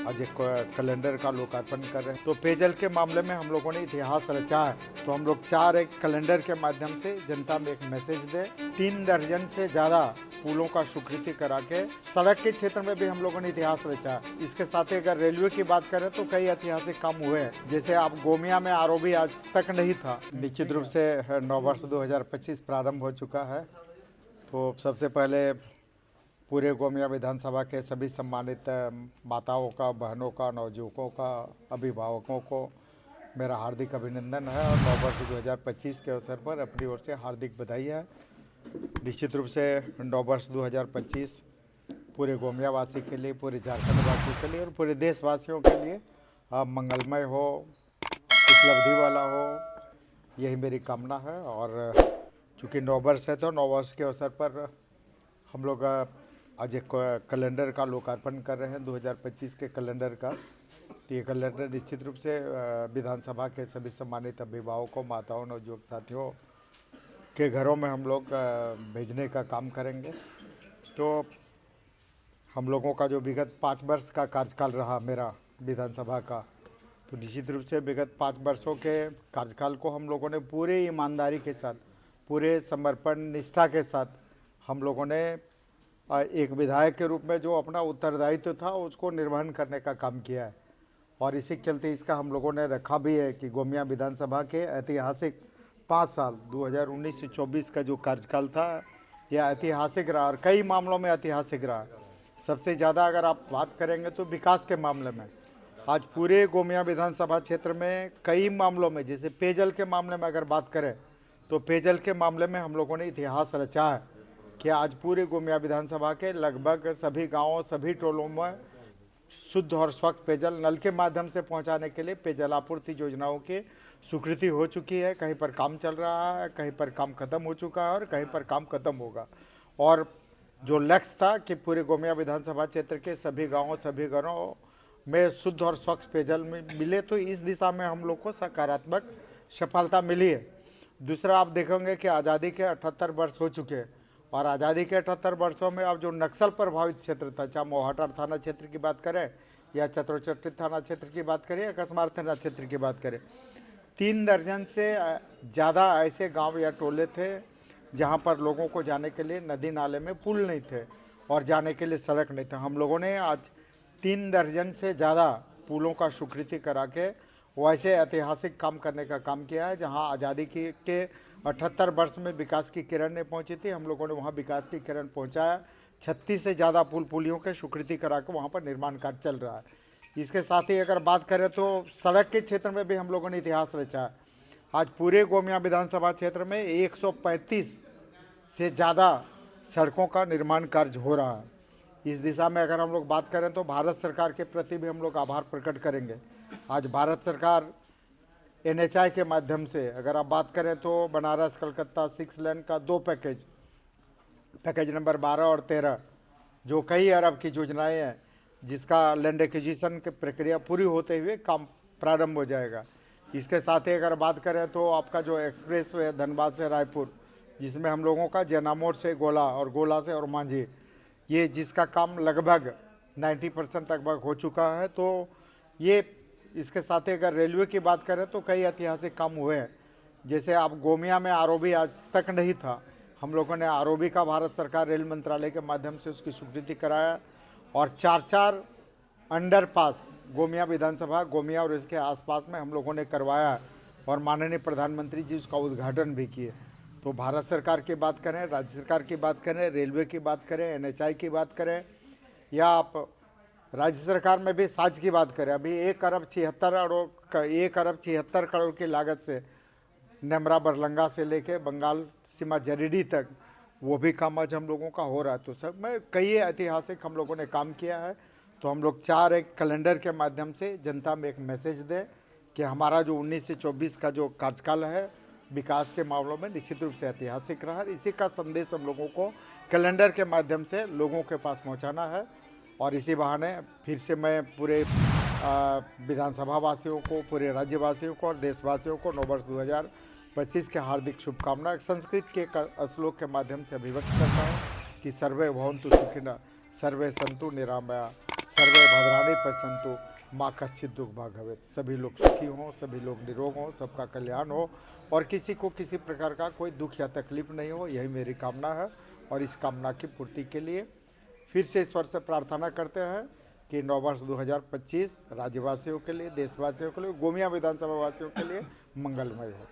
आज एक कैलेंडर का लोकार्पण कर रहे हैं। तो पेयजल के मामले में हम लोगों ने इतिहास रचा है, तो हम लोग चाह रहे कैलेंडर के माध्यम से जनता में एक मैसेज दे। 3 दर्जन से ज़्यादा पुलों का स्वीकृति करा के सड़क के क्षेत्र में भी हम लोगों ने इतिहास रचा है। इसके साथ ही अगर रेलवे की बात करें तो कई ऐतिहासिक काम हुए हैं, जैसे आप गोमिया में आरओबी आज तक नहीं था। निश्चित रूप से नववर्ष 2025 प्रारंभ हो चुका है। तो सबसे पहले पूरे गोमिया विधानसभा के सभी सम्मानित माताओं का, बहनों का, नवयुवकों का, अभिभावकों को मेरा हार्दिक अभिनंदन है और नववर्ष 2025 के अवसर पर अपनी ओर से हार्दिक बधाई है। निश्चित रूप से नववर्ष 2025 पूरे गोमिया वासी के लिए, पूरे झारखंड वासी के लिए और पूरे देशवासियों के लिए मंगलमय हो, उपलब्धि वाला हो, यही मेरी कामना है। और चूँकि नववर्ष है तो नववर्ष के अवसर पर हम लोग आज एक कैलेंडर का लोकार्पण कर रहे हैं, 2025 के कैलेंडर का। तो ये कैलेंडर निश्चित रूप से विधानसभा के सभी सम्मानित अभिभावकों, माताओं, नवयुवक साथियों के घरों में हम लोग भेजने का काम करेंगे। तो हम लोगों का जो विगत 5 वर्ष का कार्यकाल रहा मेरा विधानसभा का, तो निश्चित रूप से विगत 5 वर्षों के कार्यकाल को हम लोगों ने पूरे ईमानदारी के साथ, पूरे समर्पण निष्ठा के साथ हम लोगों ने एक विधायक के रूप में जो अपना उत्तरदायित्व था उसको निर्वहन करने का काम किया है। और इसी के चलते इसका हम लोगों ने रखा भी है कि गोमिया विधानसभा के ऐतिहासिक 5 साल 2019 से 24 का जो कार्यकाल था यह ऐतिहासिक रहा और कई मामलों में ऐतिहासिक रहा। सबसे ज़्यादा अगर आप बात करेंगे तो विकास के मामले में आज पूरे गोमिया विधानसभा क्षेत्र में कई मामलों में, जैसे पेयजल के मामले में अगर बात करें तो पेयजल के मामले में हम लोगों ने इतिहास रचा है कि आज पूरे गोमिया विधानसभा के लगभग सभी गांवों, सभी टोलों में शुद्ध और स्वच्छ पेयजल नल के माध्यम से पहुंचाने के लिए पेयजल आपूर्ति योजनाओं की स्वीकृति हो चुकी है। कहीं पर काम चल रहा है, कहीं पर काम खत्म हो चुका है और कहीं पर काम खत्म होगा। और जो लक्ष्य था कि पूरे गोमिया विधानसभा क्षेत्र के सभी गाँवों, सभी घरों में शुद्ध और स्वच्छ पेयजल मिले, तो इस दिशा में हम लोग को सकारात्मक सफलता मिली है। दूसरा, आप देखेंगे कि आज़ादी के 78 वर्ष हो चुके हैं और आज़ादी के 78 वर्षों में अब जो नक्सल प्रभावित क्षेत्र था, चाहे मोहाटा थाना क्षेत्र की बात करें या चतुरचट्टी थाना क्षेत्र की बात करें या कसमार थाना क्षेत्र की बात करें, 3 दर्जन से ज़्यादा ऐसे गांव या टोले थे जहां पर लोगों को जाने के लिए नदी नाले में पुल नहीं थे और जाने के लिए सड़क नहीं था। हम लोगों ने आज 3 दर्जन से ज़्यादा पुलों का स्वीकृति करा के वैसे ऐतिहासिक काम करने का काम किया है। जहां आज़ादी के 78 वर्ष में विकास की किरण नहीं पहुंची थी, हम लोगों ने वहां विकास की किरण पहुंचाया। 36 से ज़्यादा पुलियों के स्वीकृति करा के वहाँ पर निर्माण कार्य चल रहा है। इसके साथ ही अगर बात करें तो सड़क के क्षेत्र में भी हम लोगों ने इतिहास रचा है। आज पूरे गोमिया विधानसभा क्षेत्र में 135 से ज़्यादा सड़कों का निर्माण कार्य हो रहा है। इस दिशा में अगर हम लोग बात करें तो भारत सरकार के प्रति भी हम लोग आभार प्रकट करेंगे। आज भारत सरकार NHI के माध्यम से अगर आप बात करें तो बनारस कलकत्ता 6 लेन का 2 पैकेज नंबर 12 और 13, जो कई अरब की योजनाएं हैं, जिसका लैंड एक्विजिशन की प्रक्रिया पूरी होते हुए काम प्रारंभ हो जाएगा। इसके साथ ही अगर बात करें तो आपका जो एक्सप्रेस वे धनबाद से रायपुर, जिसमें हम लोगों का जैनामोड़ से गोला और गोला से और मांझी, ये जिसका काम लगभग 90% लगभग हो चुका है। तो ये इसके साथ ही अगर रेलवे की बात करें तो कई ऐतिहासिक काम हुए हैं, जैसे आप गोमिया में आरओबी आज तक नहीं था, हम लोगों ने आरओबी का भारत सरकार रेल मंत्रालय के माध्यम से उसकी स्वीकृति कराया और 4 अंडरपास गोमिया विधानसभा, गोमिया और इसके आसपास में हम लोगों ने करवाया और माननीय प्रधानमंत्री जी उसका उद्घाटन भी किए। तो भारत सरकार की बात करें, राज्य सरकार की बात करें, रेलवे की बात करें, NHI की बात करें या आप राज्य सरकार में भी साज की बात करें, अभी 1 अरब 76 करोड़ की लागत से नेमरा बरलंगा से लेके बंगाल सीमा जरीडी तक वो भी काम आज हम लोगों का हो रहा है। तो सब में कई ऐतिहासिक हम लोगों ने काम किया है। तो हम लोग चाह रहे कैलेंडर के माध्यम से जनता में एक मैसेज दें कि हमारा जो 19 से 24 का जो कार्यकाल है विकास के मामलों में निश्चित रूप से ऐतिहासिक रहा। इसी का संदेश हम लोगों को कैलेंडर के माध्यम से लोगों के पास पहुंचाना है। और इसी बहाने फिर से मैं पूरे विधानसभा वासियों को, पूरे राज्यवासियों को और देशवासियों को नववर्ष 2025 के हार्दिक शुभकामनाएं संस्कृत के श्लोक के माध्यम से अभिव्यक्त करता हूँ कि सर्वे भवन्तु सुखिनः, सर्वे सन्तु निरामया, सर्वे भद्राणि पश्यन्तु माँ कश्चित् दुख भाग भवेत्। सभी लोग सुखी हों, सभी लोग निरोग हों, सबका कल्याण हो और किसी को किसी प्रकार का कोई दुख या तकलीफ नहीं हो, यही मेरी कामना है। और इस कामना की पूर्ति के लिए फिर से ईश्वर से प्रार्थना करते हैं कि नववर्ष 2025 राज्यवासियों के लिए, देशवासियों के लिए, गोमिया विधानसभा वासियों के लिए मंगलमय हो।